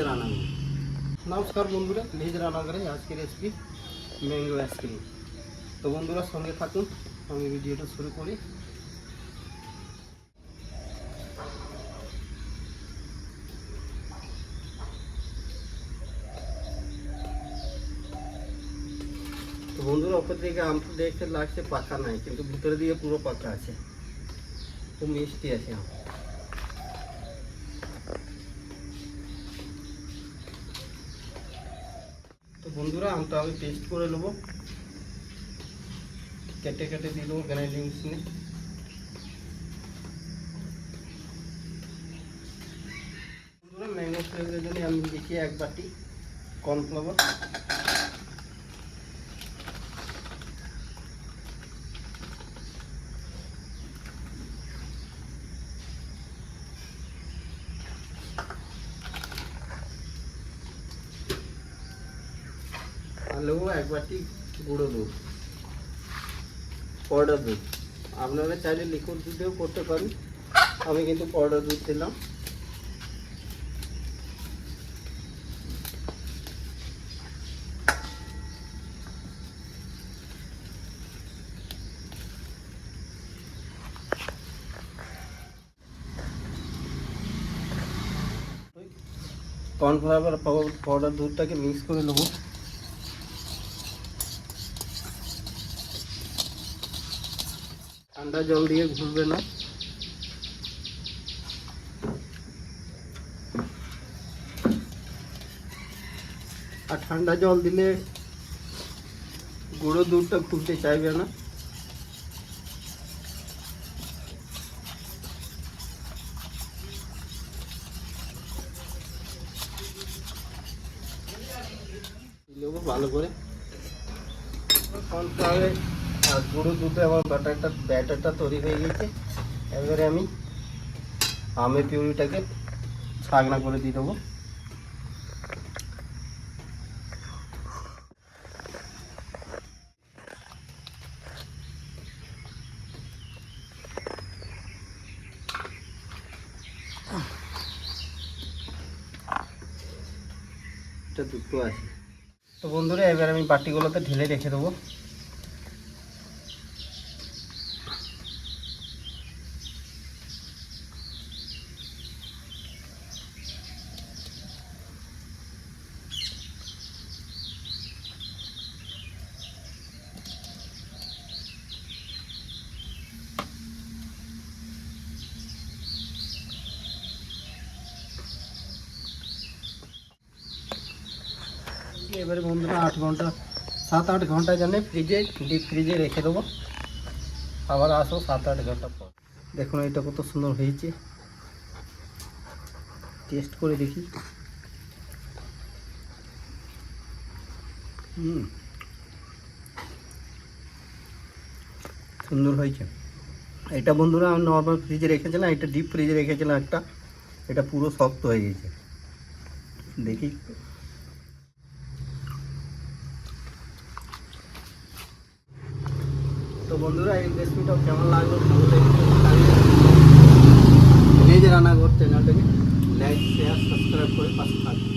রান্না নমস্কার বন্ধুরা, ভেজ রান্নাঘরে আজকের রেসিপি ম্যাঙ্গো আইসক্রিম। তো বন্ধুরা সঙ্গে থাকুন, আমি ভিডিওটা শুরু করি। তো বন্ধুরা ওপর থেকে আমটা দেখতে লাগছে পাকা নাই, কিন্তু ভিতরে দিয়ে পুরো পাকা আছে, খুব মিষ্টি আছে আম। তো বন্ধুরা আমটা আমি পেস্ট করে নেবো, কেটে কেটে দিয়ে দেবো গ্রাইন্ডিং মেশিনে। বন্ধুরা ম্যাঙ্গো ফ্লেভারের জন্য আমি দিচ্ছি 1 বাটি কর্নফ্লাওয়ার, আর নেবো 1 বাটি গুঁড়ো দুধ, পাউডার দুধ। আপনারা চাইলে লিকুইড দুধেও করতে পারেন, আমি কিন্তু পাউডার দুধ দিলাম। কর্নফ্লাওয়ার পাউডার দুধটাকে মিক্স করে নেবো। ঠান্ডা জল দিয়ে ঘুরবে না, আর ঠান্ডা জল দিলে গুঁড়ো দুধটা খুলতে চাইবে না। নেবো ভালো করে কর্নফ্লাওয়ার আর গুঁড়ো দুধে আমার ব্যাটারটা তৈরি হয়ে গেছে। এবারে আমি আমের পিউরিটাকে ছাগনা করে দিয়ে দেবো। এটা দুটো আছে। তো বন্ধুরা এবার আমি বাটিগুলোতে ঢেলে রেখে দেবো। এবারে বন্ধুরা 7-8 ঘন্টা জানে ডিপ ফ্রিজে রেখে দেবো। আবার আসো 7-8 ঘন্টা পর। দেখুন এটা কত সুন্দর হয়েছে, টেস্ট করে দেখি। সুন্দর হয়েছে। এটা বন্ধুরা আমি নর্মাল ফ্রিজে রেখেছিলাম, এটা ডিপ ফ্রিজে রেখেছিলাম একটা, এটা পুরো শক্ত হয়ে গেছে। দেখি তো বন্ধুরা এই রেসিপিটা কেমন লাগলো ভেজ রান্নাঘর চ্যানেলটাকে লাইক শেয়ার সাবস্ক্রাইব করে পাশে থাকবেন।